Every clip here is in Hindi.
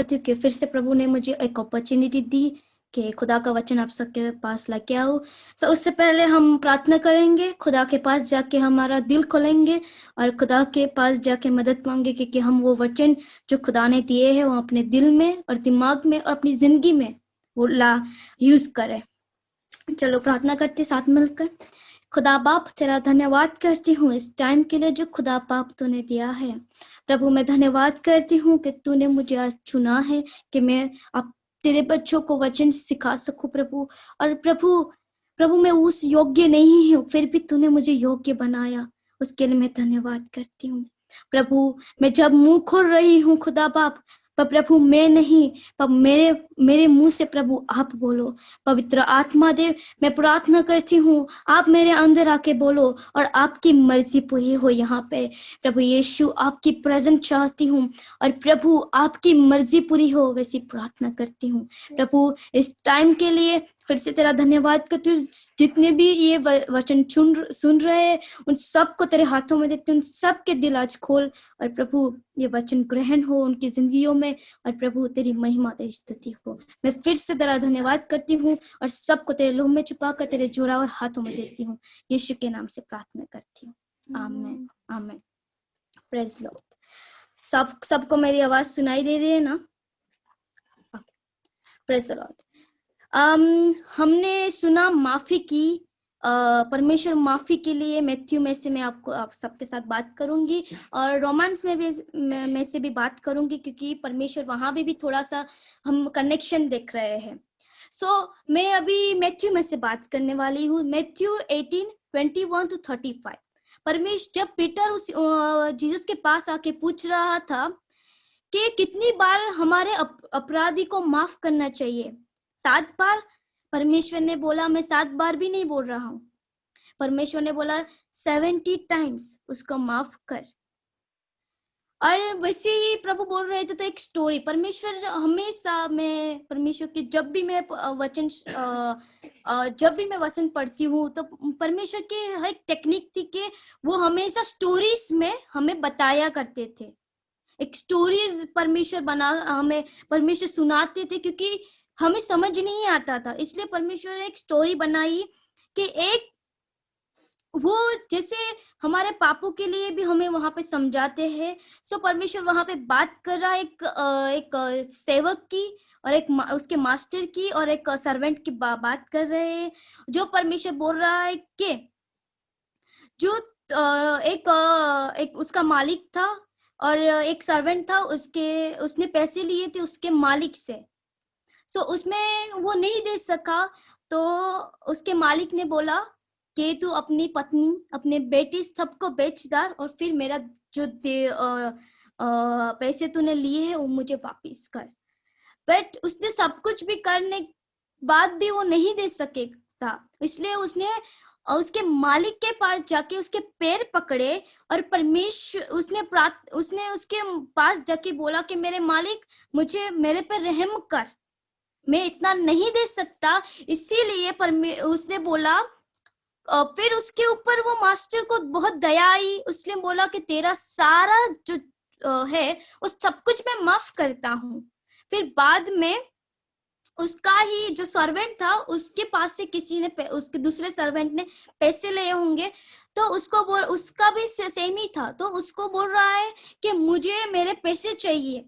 करती हूँ कि फिर से प्रभु ने मुझे एक अपॉर्चुनिटी दी कि खुदा का वचन आप सबके पास लेके आओ। उससे पहले हम प्रार्थना करेंगे, खुदा के पास जाके हमारा दिल खोलेंगे और खुदा के पास जाके मदद मांगेंगे कि हम वो वचन जो खुदा ने दिए हैं वो अपने दिल में और दिमाग में और अपनी जिंदगी में वो यूज करें। चलो प्रार्थना करते साथ मिलकर। खुदा बाप तेरा धन्यवाद करती हूँ इस टाइम के लिए जो खुदा बाप तूने दिया है। प्रभु मैं धन्यवाद करती हूँ कि तूने मुझे आज चुना है कि मैं अब तेरे बच्चों को वचन सिखा सकूं प्रभु। और प्रभु मैं उस योग्य नहीं हूँ, फिर भी तूने मुझे योग्य बनाया, उसके लिए मैं धन्यवाद करती हूँ। प्रभु मैं जब मुंह खोल रही हूँ खुदा बाप, पर प्रभु मैं नहीं, पर मेरे मुंह से प्रभु आप बोलो। पवित्र आत्मा देव मैं प्रार्थना करती हूँ आप मेरे अंदर आके बोलो और आपकी मर्जी पूरी हो यहाँ पे। प्रभु यीशु आपकी प्रेजेंस चाहती हूँ और प्रभु आपकी मर्जी पूरी हो, वैसी प्रार्थना करती हूँ। प्रभु इस टाइम के लिए फिर से तेरा धन्यवाद करती हूँ। जितने भी ये वचन सुन रहे हैं उन सबको तेरे हाथों में देती हूँ, उन सबके दिल आज खोल और प्रभु ये वचन ग्रहण हो उनकी जिंदगियों में और प्रभु तेरी महिमा तेरी स्तुति हो। मैं फिर से तेरा धन्यवाद करती हूँ और सबको तेरे लहू में छुपा कर तेरे जोरावर हाथों में देती हूँ। यीशु के नाम से प्रार्थना करती हूँ, आमीन आमीन। Praise Lord. सबको मेरी आवाज सुनाई दे रही है ना? Praise the Lord. हमने सुना माफी की, परमेश्वर माफी के लिए मैथ्यू में से मैं आप सबके साथ बात करूंगी और रोमांस में से भी बात करूंगी क्योंकि परमेश्वर वहां भी थोड़ा सा हम कनेक्शन देख रहे हैं। मैं अभी मैथ्यू में से बात करने वाली हूँ। मैथ्यू 18:21-35। परमेश्वर जब पीटर उस जीसस के पास आके पूछ रहा था कि कितनी बार हमारे अपराधी को माफ करना चाहिए, 7 बार? परमेश्वर ने बोला मैं 7 बार भी नहीं बोल रहा हूँ। परमेश्वर ने बोला 70 टाइम्स उसको माफ कर। और वैसे ही प्रभु बोल रहे थे तो एक स्टोरी, परमेश्वर हमेशा मैं परमेश्वर की जब भी मैं वचन पढ़ती हूँ तो परमेश्वर की एक टेक्निक थी कि वो हमेशा स्टोरीज में हमें बताया करते थे। एक स्टोरीज हमें परमेश्वर सुनाते थे क्योंकि हमें समझ नहीं आता था, इसलिए परमेश्वर ने एक स्टोरी बनाई कि एक वो जैसे हमारे पापों के लिए भी हमें वहां पे समझाते हैं। परमेश्वर वहां पे बात कर रहा है एक सेवक की और उसके मास्टर की और एक सर्वेंट की बात कर रहे हैं। जो परमेश्वर बोल रहा है कि जो एक उसका मालिक था और एक सर्वेंट था, उसने पैसे लिए थे उसके मालिक से। उसमें वो नहीं दे सका तो उसके मालिक ने बोला कि तू अपनी पत्नी अपने बेटी सबको बेच डाल और फिर मेरा जो पैसे तूने लिए हैं वो मुझे वापिस कर। बट उसने सब कुछ भी करने बाद भी वो नहीं दे सके था, इसलिए उसने उसके मालिक के पास जाके उसके पैर पकड़े और परमेश्वर उसने उसके पास जाके बोला कि मेरे मालिक मेरे पे रहम कर, मैं इतना नहीं दे सकता। इसीलिए उसने बोला फिर उसके ऊपर वो मास्टर को बहुत दया आई। उसने बोला कि तेरा सारा जो है वो सब कुछ मैं माफ करता हूँ। फिर बाद में उसका ही जो सर्वेंट था उसके पास से किसी ने उसके दूसरे सर्वेंट ने पैसे लिए होंगे तो उसका भी सेम ही था, तो उसको बोल रहा है कि मुझे मेरे पैसे चाहिए।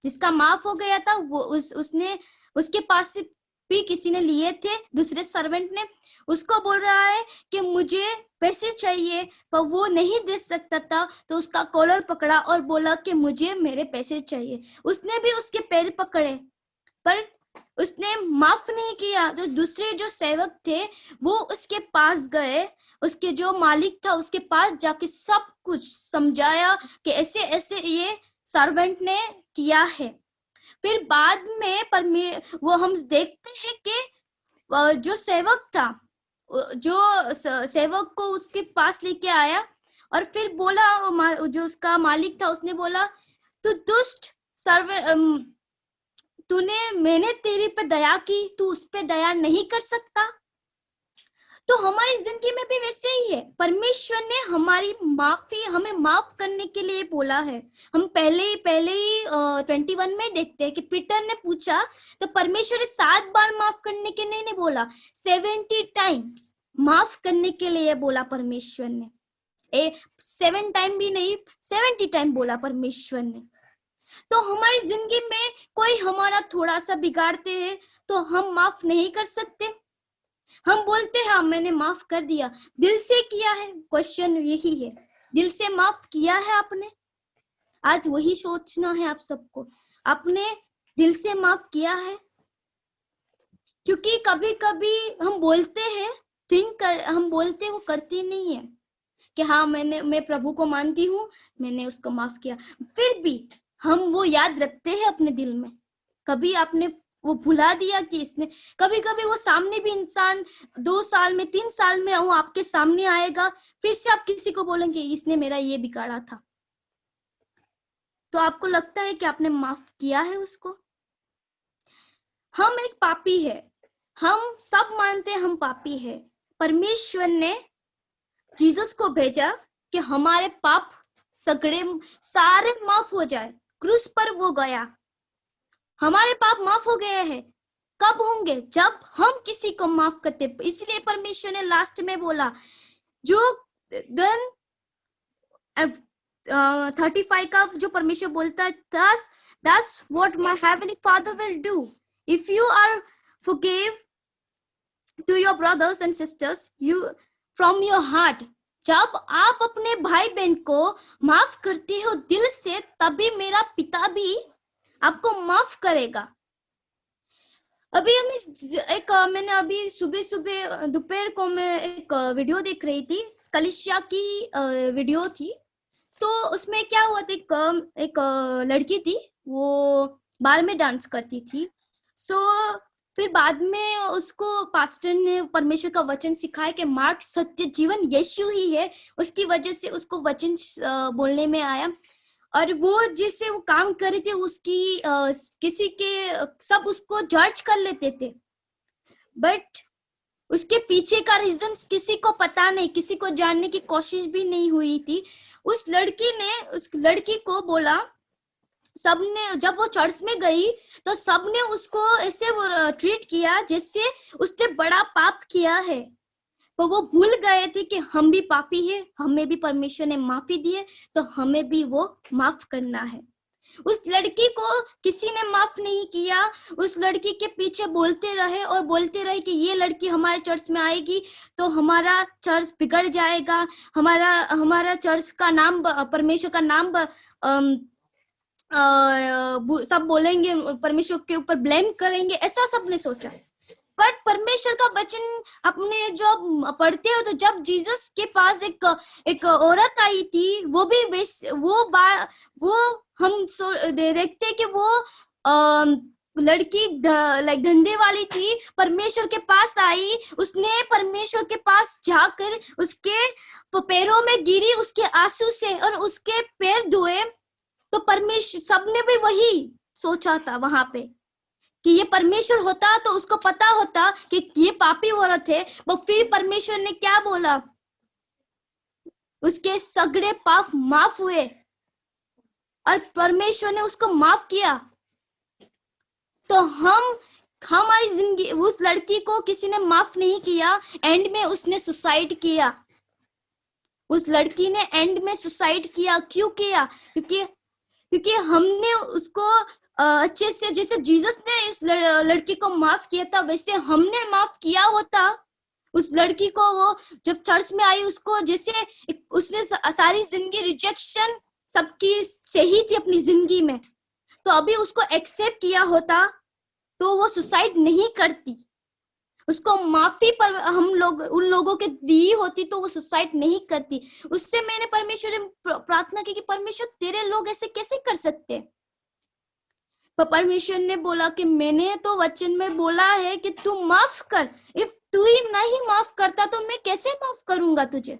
जिसका माफ हो गया था वो उसने उसके पास से भी किसी ने लिए थे, दूसरे सर्वेंट ने, उसको बोल रहा है कि मुझे पैसे चाहिए, पर वो नहीं दे सकता था तो उसका कॉलर पकड़ा और बोला कि मुझे मेरे पैसे चाहिए। उसने भी उसके पैर पकड़े पर उसने माफ नहीं किया। तो दूसरे जो सेवक थे वो उसके पास गए, उसके जो मालिक था उसके पास जाके सब कुछ समझाया कि ऐसे ऐसे ये सर्वेंट ने किया है। फिर बाद में वो हम देखते हैं कि जो सेवक था जो सेवक को उसके पास लेके आया और फिर बोला, जो उसका मालिक था उसने बोला तू दुष्ट मैंने तेरे पे दया की, तू उस पे दया नहीं कर सकता? तो हमारी जिंदगी में भी वैसे ही है। परमेश्वर ने हमारी माफी, हमें माफ करने के लिए बोला है। हम पहले ही 21 में देखते हैं कि पीटर ने पूछा तो परमेश्वर ने 7 बार माफ करने के नहीं बोला, 70 टाइम्स माफ करने के लिए बोला परमेश्वर ने। 7 टाइम भी नहीं, 70 टाइम बोला परमेश्वर ने। तो हमारी जिंदगी में कोई हमारा थोड़ा सा बिगाड़ते हैं तो हम माफ नहीं कर सकते। हम बोलते हैं हाँ मैंने माफ कर दिया, दिल से किया है? क्वेश्चन यही है, दिल से माफ किया है आपने? आज वही सोचना है आप सबको, आपने दिल से माफ किया है? क्योंकि कभी कभी हम बोलते हैं, हम बोलते हैं, वो करते नहीं है कि हाँ मैं प्रभु को मानती हूँ, मैंने उसको माफ किया, फिर भी हम वो याद रखते हैं अपने दिल में। कभी आपने वो भुला दिया कि इसने, कभी कभी वो सामने भी इंसान 2 साल में 3 साल में वो आपके सामने आएगा, फिर से आप किसी को बोलेंगे इसने मेरा ये बिगाड़ा था, तो आपको लगता है कि आपने माफ किया है उसको? हम एक पापी है, हम सब मानते हैं हम पापी है। परमेश्वर ने जीसस को भेजा कि हमारे पाप सगड़े सारे माफ हो जाए। क्रूस पर वो गया, हमारे पाप माफ हो गए हैं। कब होंगे? जब हम किसी को माफ करते। इसलिए परमेश्वर ने लास्ट में बोला, जो देन 35 का जो परमेश्वर बोलता है, that's what my heavenly father will do if you are forgive to your brothers and sisters you from your heart। जब आप अपने भाई बहन को माफ करते हो दिल से, तभी मेरा पिता भी आपको माफ करेगा। अभी मैंने अभी सुबह दोपहर को मैं एक वीडियो देख रही थी, कलिसिया की वीडियो थी। सो उसमें क्या हुआ था, एक लड़की थी, वो बार में डांस करती थी। सो फिर बाद में उसको पास्टर ने परमेश्वर का वचन सिखाया कि मार्ग सत्य जीवन यीशु ही है। उसकी वजह से उसको वचन बोलने में आया, और वो जिससे वो काम कर रही थी उसकी किसी के सब उसको जज कर लेते थे, बट उसके पीछे का रीजन किसी को पता नहीं, किसी को जानने की कोशिश भी नहीं हुई थी। उस लड़की ने उस लड़की को बोला, सबने जब वो चर्च में गई तो सबने उसको ऐसे ट्रीट किया जैसे उसने बड़ा पाप किया है। तो वो भूल गए थे कि हम भी पापी हैं, हमें भी परमेश्वर ने माफी दी है, तो हमें भी वो माफ करना है। उस लड़की को किसी ने माफ नहीं किया। उस लड़की के पीछे बोलते रहे कि ये लड़की हमारे चर्च में आएगी तो हमारा चर्च बिगड़ जाएगा, हमारा चर्च का नाम, परमेश्वर का नाम सब बोलेंगे, परमेश्वर के ऊपर ब्लेम करेंगे, ऐसा सबने सोचा। बट परमेश्वर का वचन अपने जो पढ़ते हो तो जब जीसस के पास एक औरत आई थी, वो भी वो हम देखते हैं कि वो लड़की लाइक धंधे वाली थी, परमेश्वर के पास आई, उसने परमेश्वर के पास जाकर उसके पैरों में गिरी उसके आंसू से और उसके पैर धोए। तो परमेश्वर, सबने भी वही सोचा था वहां पे कि ये परमेश्वर होता तो उसको पता होता कि ये पापी औरत है, वो फिर परमेश्वर ने क्या बोला, उसके सगड़े पाप माफ हुए और परमेश्वर ने उसको माफ किया। तो हमारी जिंदगी, उस लड़की को किसी ने माफ नहीं किया, एंड में उसने सुसाइड किया। उस लड़की ने एंड में सुसाइड किया। क्यों किया? क्योंकि हमने उसको अच्छे से, जैसे जीसस ने इस लड़की को माफ किया था, वैसे हमने माफ किया होता उस लड़की को। वो जब चर्च में आई, उसको जैसे उसने सारी जिंदगी रिजेक्शन सबकी सही थी अपनी जिंदगी में, तो अभी उसको एक्सेप्ट किया होता तो वो सुसाइड नहीं करती। उसको माफी पर हम लोग उन लोगों के दी होती तो वो सुसाइड नहीं करती। उससे मैंने परमेश्वर से प्रार्थना की कि परमेश्वर तेरे लोग ऐसे कैसे कर सकते। पर परमेश्वर ने बोला कि मैंने तो वचन में बोला है कि तू माफ कर, इफ तू ही नहीं माफ करता तो मैं कैसे माफ करूंगा तुझे।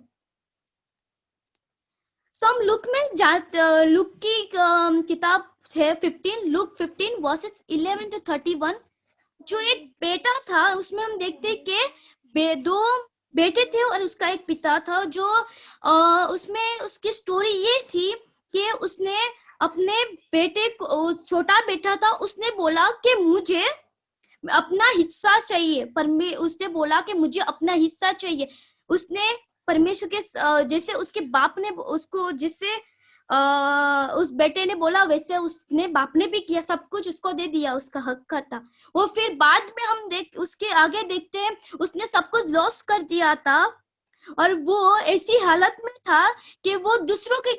सो हम लुक में लुक की किताब है 15, लुक 15 वर्सेस 11 to 31। जो एक बेटा था, उसमें हम देखते कि दो बेटे थे और उसका एक पिता था जो उसमें उसकी स्टोरी ये थी कि उसने अपने बेटे को, छोटा बेटा था, उसने बोला कि मुझे अपना हिस्सा चाहिए, पर उसने बोला कि मुझे अपना हिस्सा चाहिए। उसने परमेश्वर के जैसे उसके बाप ने उसको, जिससे उस बेटे ने बोला वैसे उसने बाप ने भी किया, सब कुछ उसको दे दिया, उसका हक का था वो। फिर बाद में हम उसके आगे देखते हैं उसने सब कुछ लॉस कर दिया था और वो ऐसी हालत में था कि वो दूसरों के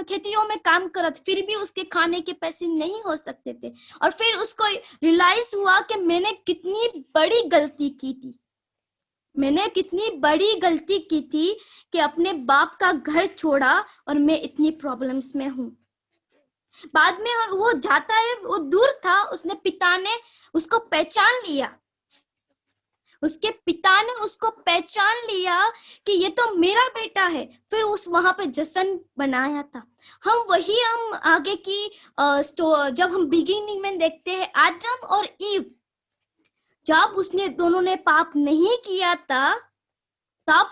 खेतियों में काम करत, फिर भी उसके खाने के पैसे नहीं हो सकते थे। और फिर उसको रियलाइज हुआ कि मैंने कितनी बड़ी गलती की थी, मैंने कितनी बड़ी गलती की थी कि अपने बाप का घर छोड़ा और मैं इतनी प्रॉब्लम्स में हूँ। बाद में वो जाता है, वो दूर था, उसने पिता ने उसको पहचान लिया, उसके पिता ने उसको पहचान लिया कि ये तो मेरा बेटा है। फिर उस वहां पे जश्न बनाया था। हम आगे की जब हम बिगिनिंग में देखते हैं आदम और ईव, जब उसने दोनों ने पाप नहीं किया था तब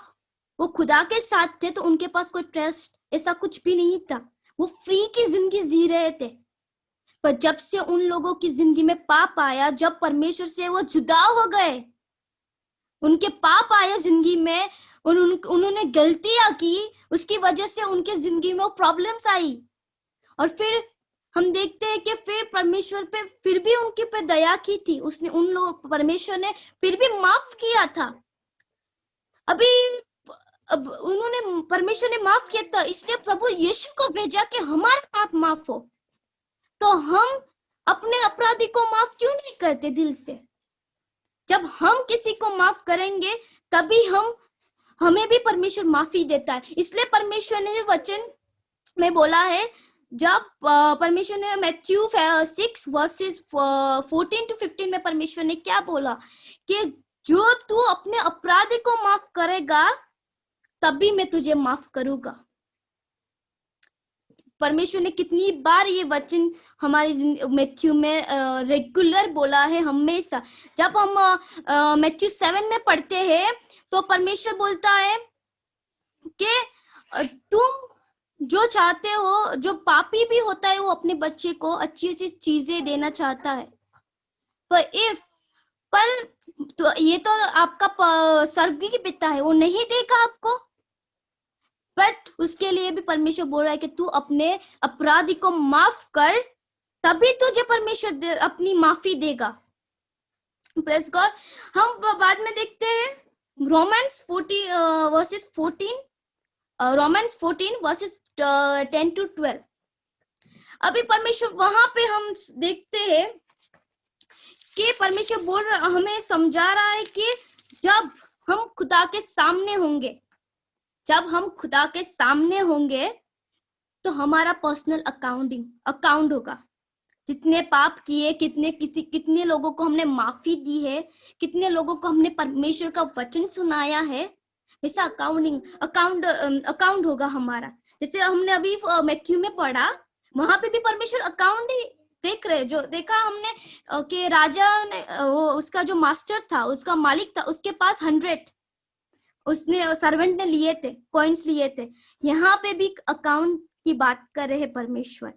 वो खुदा के साथ थे, तो उनके पास कोई ट्रस्ट ऐसा कुछ भी नहीं था, वो फ्री की जिंदगी जी रहे थे। पर जब से उन लोगों की जिंदगी में पाप आया, जब परमेश्वर से वो जुदा हो गए, उनके पाप आया जिंदगी में, उन्होंने गलतियां की, उसकी वजह से उनके जिंदगी में वो प्रॉब्लम्स आई। और फिर हम देखते हैं कि फिर परमेश्वर पे फिर भी उनके पे दया की थी, उसने उन लोग, परमेश्वर ने फिर भी माफ किया था। अब उन्होंने, परमेश्वर ने माफ किया था, इसलिए प्रभु यीशु को भेजा कि हमारे पाप माफ हो। तो हम अपने अपराधी को माफ क्यों नहीं करते दिल से? जब हम किसी को माफ करेंगे तभी हमें भी परमेश्वर माफी देता है। इसलिए परमेश्वर ने वचन में बोला है, जब परमेश्वर ने मैथ्यू 6 वर्सेस 14 to 15 में परमेश्वर ने क्या बोला कि जो तू अपने अपराधी को माफ करेगा तभी मैं तुझे माफ करूंगा। परमेश्वर ने कितनी बार ये वचन हमारी मैथ्यू में रेगुलर बोला है, हमेशा। जब हम मैथ्यू 7 में पढ़ते हैं तो परमेश्वर बोलता है कि तुम जो चाहते हो, जो पापी भी होता है वो अपने बच्चे को अच्छी अच्छी चीजें देना चाहता है, पर तो ये तो आपका स्वर्गीय पिता है, वो नहीं देगा आपको। बट उसके लिए भी परमेश्वर बोल रहा है कि तू अपने अपराधी को माफ कर, तभी तुझे परमेश्वर अपनी माफी देगा। Press God. हम बाद में देखते हैं Romans 14 versus 14, Romans 14 versus 10 to 12। अभी परमेश्वर वहां पे हम देखते हैं कि परमेश्वर बोल रहा, हमें समझा रहा है कि जब हम खुदा के सामने होंगे, जब हम खुदा के सामने होंगे तो हमारा पर्सनल अकाउंट होगा। जितने पाप किए, कितने लोगों को हमने माफी दी है, कितने लोगों को हमने परमेश्वर का वचन सुनाया है, वैसा अकाउंट होगा हमारा। जैसे हमने अभी मैथ्यू में पढ़ा, वहां पे भी परमेश्वर अकाउंट ही देख रहे, जो देखा हमने कि राजा ने, उसका जो मास्टर था, उसका मालिक था, उसके पास 100 उसने सर्वेंट ने लिए थे, कॉइन्स लिए थे। यहाँ पे भी अकाउंट की बात कर रहे हैं परमेश्वर।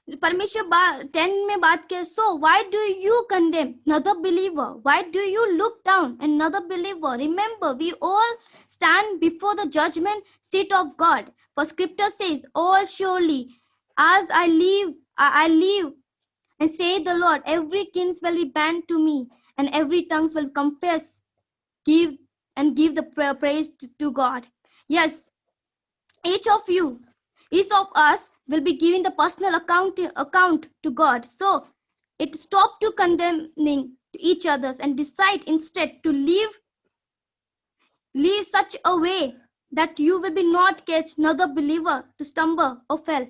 10 में बात कर, so why do you condemn another believer, why do you look down another believer, remember we all stand before the judgment seat of God, for scripture says, all surely as I live and say the Lord, every king will be bound to me and every tongue will confess, give the praise to God. Yes, each of us will be giving the personal account to God. So it stop to condemning each others and decide instead to live such a way that you will be not catch another believer to stumble or fall.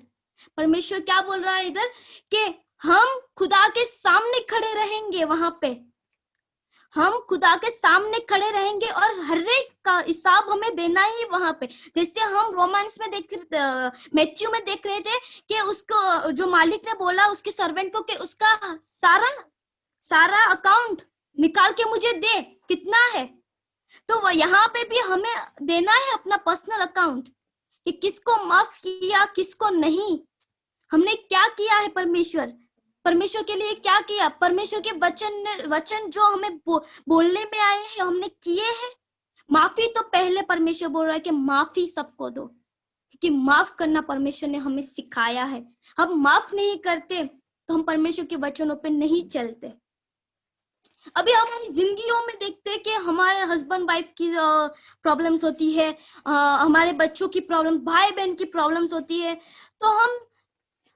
परमेश्वर क्या बोल रहा है इधर कि हम खुदा के सामने खड़े रहेंगे, वहां पे हम खुदा के सामने खड़े रहेंगे और हर एक का हिसाब हमें देना ही वहां पे। जैसे हम रोमांस में मैथ्यू में देख रहे थे कि उसको जो मालिक ने बोला उसके सर्वेंट को कि उसका सारा अकाउंट निकाल के मुझे दे, कितना है। तो यहाँ पे भी हमें देना है अपना पर्सनल अकाउंट कि किसको माफ किया, किसको नहीं, हमने क्या किया है परमेश्वर के लिए क्या किया, परमेश्वर के वचन जो हमें बोलने में आए हैं हमने किए हैं। माफी तो पहले परमेश्वर बोल रहा है कि माफी सबको दो, क्योंकि माफ करना परमेश्वर ने हमें सिखाया है। हम माफ नहीं करते तो हम परमेश्वर के वचनों पे नहीं चलते। अभी हमारी जिंदगियों में देखते हैं कि हमारे हस्बैंड वाइफ की प्रॉब्लम्स होती है, हमारे बच्चों की प्रॉब्लम, भाई बहन की प्रॉब्लम्स होती है, तो हम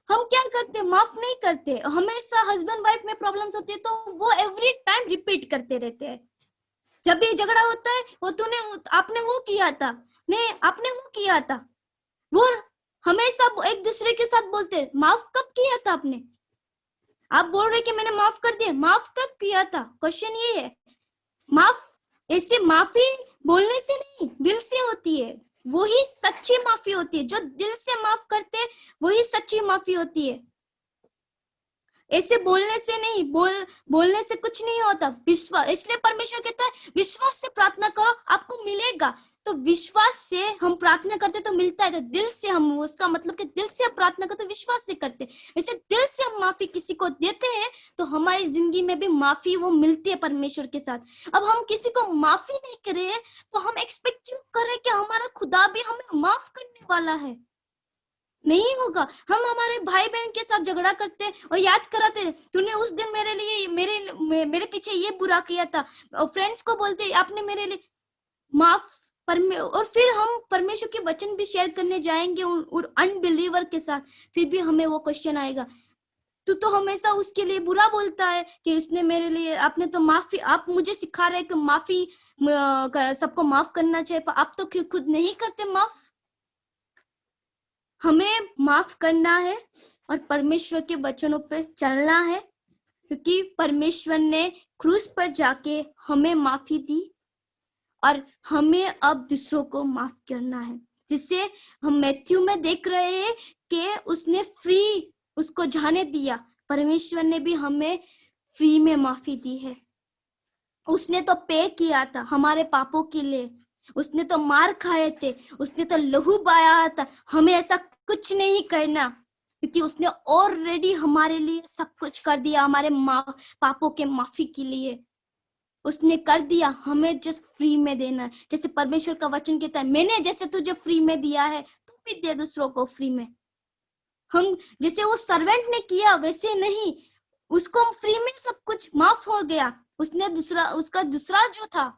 क्या करते हैं, माफ नहीं करते। हमेशा हस्बैंड वाइफ में प्रॉब्लम्स होती है तो वो एवरी टाइम रिपीट करते रहते हैं। जब भी झगड़ा होता है, वो आपने वो किया था, नहीं आपने वो किया था, वो हमेशा एक दूसरे के साथ बोलते हैं। माफ कब किया था आपने? आप बोल रहे कि मैंने माफ कर दिया, माफ कब किया था? क्वेश्चन ये है। माफ ऐसे माफी बोलने से नहीं, दिल से होती है, वही सच्ची माफी होती है। जो दिल से माफ करते हैं वही सच्ची माफी होती है। ऐसे बोलने से नहीं, बोलने से कुछ नहीं होता। विश्वास, इसलिए परमेश्वर कहता है विश्वास से प्रार्थना करो आपको मिलेगा। तो विश्वास से हम प्रार्थना करते तो मिलता है, तो दिल से हम, उसका मतलब कि दिल से प्रार्थना करते, विश्वास से करते, वैसे दिल से हम माफी किसी को देते हैं तो हमारी जिंदगी में भी माफी वो मिलती है परमेश्वर के साथ। अब हम किसी को माफी नहीं करे तो हम एक्सपेक्ट क्यों करें कि हमारा खुदा भी हमें माफ करने वाला है? नहीं होगा। हम हमारे भाई बहन के साथ झगड़ा करते और याद कराते, तूने उस दिन मेरे लिए मेरे पीछे ये बुरा किया था, और फ्रेंड्स को बोलते आपने मेरे लिए माफ और फिर हम परमेश्वर के वचन भी शेयर करने जाएंगे उन अनबिलीवर के साथ, फिर भी हमें वो क्वेश्चन आएगा, तू तो हमेशा उसके लिए बुरा बोलता है कि उसने मेरे लिए, आपने तो माफी, आप मुझे सिखा रहे कि माफी सबको माफ करना चाहिए, पर आप तो खुद नहीं करते माफ। हमें माफ करना है और परमेश्वर के वचनों पर चलना है, क्योंकि परमेश्वर ने क्रूस पर जाके हमें माफी दी और हमें अब दूसरों को माफ करना है। जिससे हम मैथ्यू में देख रहे हैं कि उसने फ्री उसको जाने दिया, परमेश्वर ने भी हमें फ्री में माफी दी है। उसने तो पे किया था हमारे पापों के लिए, उसने तो मार खाए थे, उसने तो लहू बहाया था। हमें ऐसा कुछ नहीं करना, क्योंकि उसने ऑलरेडी हमारे लिए सब कुछ कर दिया, हमारे पापों के माफी के लिए उसने कर दिया। हमें जस्ट फ्री में देना है, जैसे परमेश्वर का वचन कहता है मैंने जैसे तुझे फ्री में दिया है तू भी दे दूसरों को फ्री में। हम जैसे वो सर्वेंट ने किया वैसे नहीं, उसको फ्री में सब कुछ माफ हो गया। उसने उसका दूसरा जो था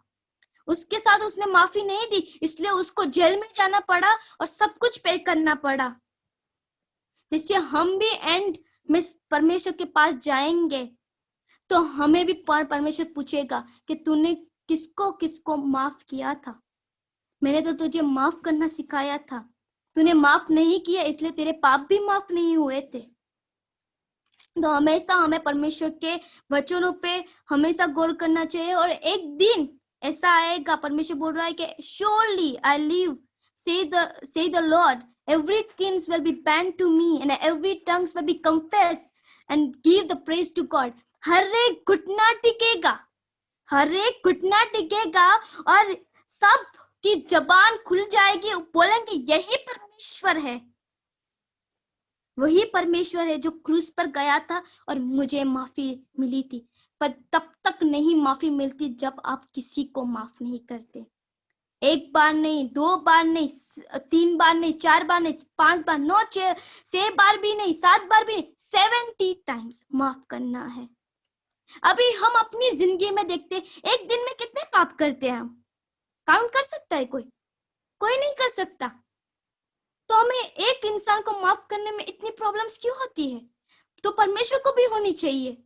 उसके साथ उसने माफी नहीं दी, इसलिए उसको जेल में जाना पड़ा और सब कुछ पे करना पड़ा। जैसे हम भी एंड में परमेश्वर के पास जाएंगे तो हमें भी परमेश्वर पूछेगा कि तूने किसको किसको माफ किया था। मैंने तो तुझे माफ करना सिखाया था, तूने माफ नहीं किया, इसलिए तेरे पाप भी माफ नहीं हुए थे। तो हमेशा हमें परमेश्वर के वचनों पे हमेशा गौर करना चाहिए। और एक दिन ऐसा आएगा, परमेश्वर बोल रहा है कि surely I live, say the Lord, every kings will be bent to me and every tongues will be confessed and give the praise to God। हर एक घुटना टिकेगा, हर एक घुटना टिकेगा और सब की जबान खुल जाएगी, बोलेंगे यही परमेश्वर है, वही परमेश्वर है जो क्रूस पर गया था और मुझे माफी मिली थी। पर तब तक नहीं माफी मिलती जब आप किसी को माफ नहीं करते। एक बार नहीं, दो बार नहीं, तीन बार नहीं, चार बार नहीं, पांच बार, नौ, छह बार भी नहीं, सात बार भी नहीं, 70 टाइम्स माफ करना है। अभी हम अपनी जिंदगी में देखते एक दिन में कितने पाप करते हैं, हम काउंट कर सकता है? कोई नहीं कर सकता। तो हमें एक इंसान को माफ करने में इतनी प्रॉब्लम्स क्यों होती है? तो परमेश्वर को भी होनी चाहिए।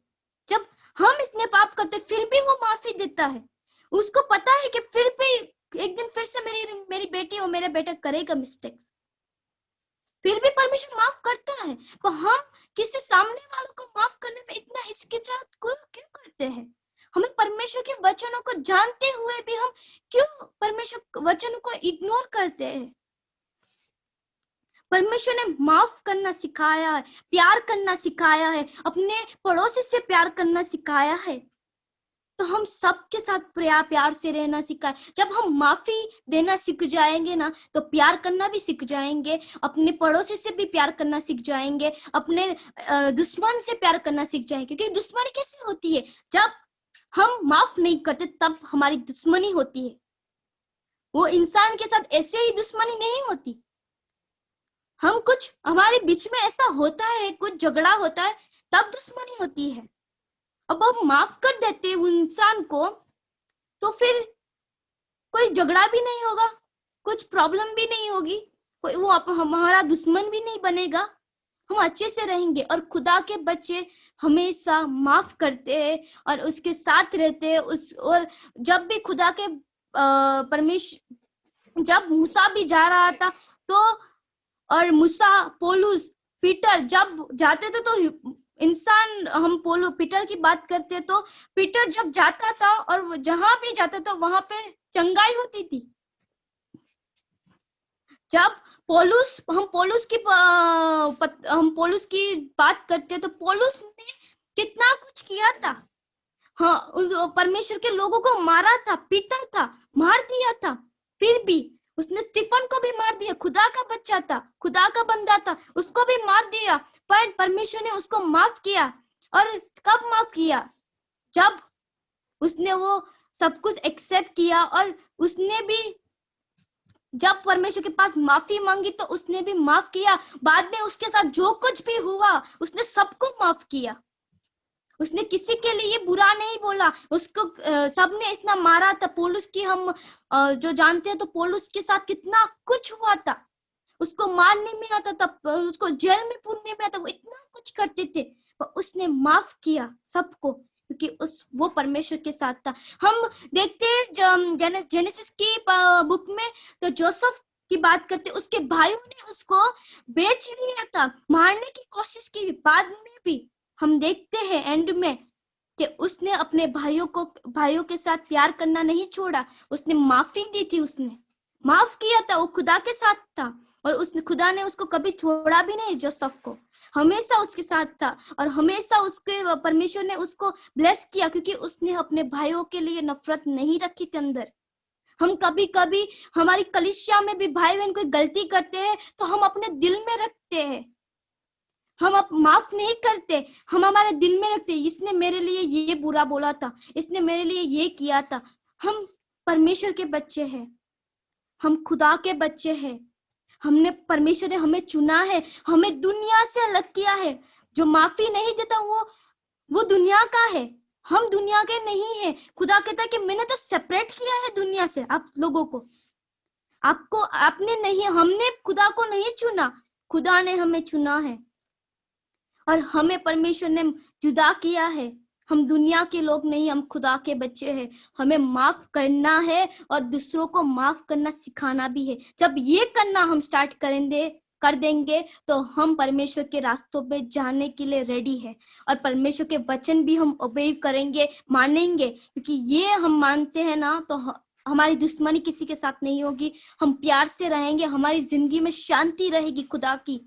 जब हम इतने पाप करते फिर भी वो माफी देता है, उसको पता है कि फिर भी एक दिन फिर से मेरी बेटी और मेरा बेटा करेगा मिस्टेक्स, फिर भी परमेश्वर माफ करता है। तो हम किसी सामने वालों को माफ करने में इतना हिचकिचाहट क्यों करते हैं? हमें परमेश्वर के वचनों को जानते हुए भी हम क्यों परमेश्वर वचनों को इग्नोर करते हैं? परमेश्वर ने माफ करना सिखाया है, प्यार करना सिखाया है, अपने पड़ोसी से प्यार करना सिखाया है। तो हम सबके साथ प्यार से रहना सिखाए। जब हम माफी देना सीख जाएंगे ना, तो प्यार करना भी सीख जाएंगे, अपने पड़ोसी से भी प्यार करना सीख जाएंगे, अपने दुश्मन से प्यार करना सीख जाएंगे। क्योंकि दुश्मनी कैसे होती है? जब हम माफ नहीं करते तब हमारी दुश्मनी होती है। वो इंसान के साथ ऐसे ही दुश्मनी नहीं होती। हम कुछ हमारे बीच में ऐसा होता है, कुछ झगड़ा होता है, तब दुश्मनी होती है। अब हम माफ कर देते उस इंसान को, तो फिर कोई झगड़ा भी नहीं होगा, कुछ प्रॉब्लम भी नहीं होगी, कोई वो हमारा दुश्मन भी नहीं बनेगा, हम अच्छे से रहेंगे। और खुदा के बच्चे हमेशा माफ करते हैं और उसके साथ रहते हैं। और जब भी खुदा के परमेश्वर, जब मूसा भी जा रहा था तो, और मूसा, पौलुस, पीटर जब जाते थे, तो इंसान, हम पीटर की बात करते हैं, तो पीटर जब जाता था और जहां भी जाता था वहां पे चंगाई होती थी। जब हम पौलुस की बात करते हैं, तो पौलुस ने कितना कुछ किया था। हाँ, परमेश्वर के लोगों को मारा था, पीटा था, मार दिया था, फिर भी उसने स्टीफन को भी मार दिया। खुदा का बच्चा था, खुदा का बंदा था, उसको भी मार दिया, पर परमेश्वर ने उसको माफ किया। और कब माफ किया? जब उसने वो सब कुछ एक्सेप्ट किया, और उसने भी जब परमेश्वर के पास माफी मांगी तो उसने भी माफ किया। बाद में उसके साथ जो कुछ भी हुआ, उसने सबको माफ किया। उसने किसी के लिए बुरा नहीं बोला। उसको सबने इतना मारा था। पौलुस की हम जो जानते हैं, तो पौलुस के साथ कितना कुछ हुआ था। उसको मारने में आता था, उसको जेल में पुरने में आता, वो इतना कुछ करते थे, पर उसने माफ किया सबको, क्योंकि वो परमेश्वर के साथ था। हम देखते हैं जेनेसिस की बुक में, तो जोसेफ की बात करते, उसके भाइयों ने उसको बेच दिया था, मारने की कोशिश की। बाद में भी हम देखते हैं एंड में कि उसने अपने भाइयों के साथ प्यार करना नहीं छोड़ा, उसने माफी दी थी, उसने माफ किया था, वो खुदा के साथ था। और खुदा ने उसको कभी छोड़ा भी नहीं, जोसेफ को हमेशा उसके साथ था। और हमेशा उसके परमेश्वर ने उसको ब्लेस किया, क्योंकि उसने अपने भाइयों के लिए नफरत नहीं रखी थी अंदर। हम कभी कभी हमारी कलीसिया में भी भाई बहन कोई गलती करते हैं, तो हम अपने दिल में रखते हैं, हम अब माफ नहीं करते, हम हमारे दिल में रखते, इसने मेरे लिए ये बुरा बोला था, इसने मेरे लिए ये किया था। हम परमेश्वर के बच्चे हैं, हम खुदा के बच्चे हैं, परमेश्वर ने हमें चुना है, हमें दुनिया से अलग किया है। जो माफी नहीं देता वो दुनिया का है, हम दुनिया के नहीं है। खुदा कहता है कि मैंने तो सेपरेट किया है दुनिया से आप लोगों को, आपने नहीं, हमने खुदा को नहीं चुना, खुदा ने हमें चुना है। और हमें परमेश्वर ने जुदा किया है। हम दुनिया के लोग नहीं, हम खुदा के बच्चे हैं। हमें माफ करना है और दूसरों को माफ करना सिखाना भी है। जब ये करना हम स्टार्ट कर देंगे, तो हम परमेश्वर के रास्तों पे जाने के लिए रेडी है। और परमेश्वर के वचन भी हम ओबे करेंगे, मानेंगे, क्योंकि ये हम मानते हैं ना, तो हमारी दुश्मनी किसी के साथ नहीं होगी, हम प्यार से रहेंगे, हमारी जिंदगी में शांति रहेगी खुदा की।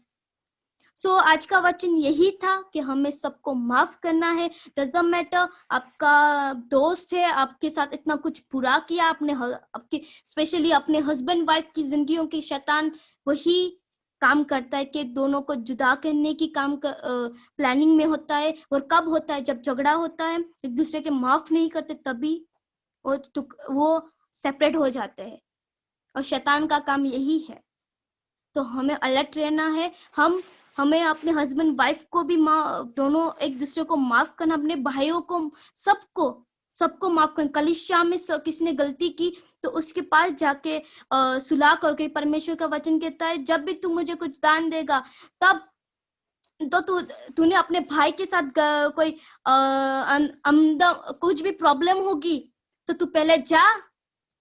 आज का वचन यही था कि हमें सबको माफ करना है। डजंट मैटर आपका दोस्त है, आपके साथ इतना कुछ बुरा किया, आपके स्पेशली अपने हस्बैंड वाइफ की जिंदगियों की शैतान वही काम करता है कि दोनों को जुदा करने की काम प्लानिंग में होता है। और कब होता है? जब झगड़ा होता है, एक दूसरे के माफ नहीं करते, तभी वो सेपरेट हो जाते हैं। और शैतान का काम यही है। तो हमें अलर्ट रहना है। हमें अपने हस्बैंड वाइफ को भी दोनों एक दूसरे को माफ करना, अपने भाइयों को, सबको माफ करना। कलीसिया में किसी ने गलती की तो उसके पास जाके सुलह करके, परमेश्वर का वचन कहता है जब भी तू मुझे कुछ दान देगा, तब तो तूने अपने भाई के साथ कोई कुछ भी प्रॉब्लम होगी, तो तू पहले जा,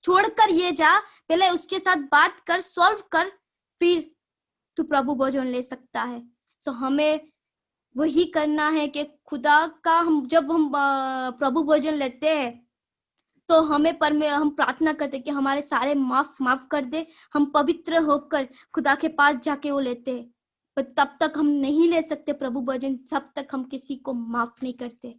छोड़कर ये जा, पहले उसके साथ बात कर, सॉल्व कर, फिर तू प्रभु भोजन ले सकता है। हमें वही करना है कि खुदा का जब हम प्रभु भोजन लेते हैं, तो हम प्रार्थना करते कि हमारे सारे माफ कर दे। हम पवित्र होकर खुदा के पास जाके वो लेते हैं, पर तब तक हम नहीं ले सकते प्रभु भोजन, जब तक हम किसी को माफ नहीं करते।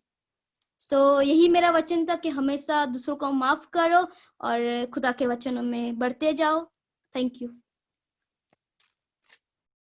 सो यही मेरा वचन था कि हमेशा दूसरों को माफ करो और खुदा के वचनों में बढ़ते जाओ। Thank you.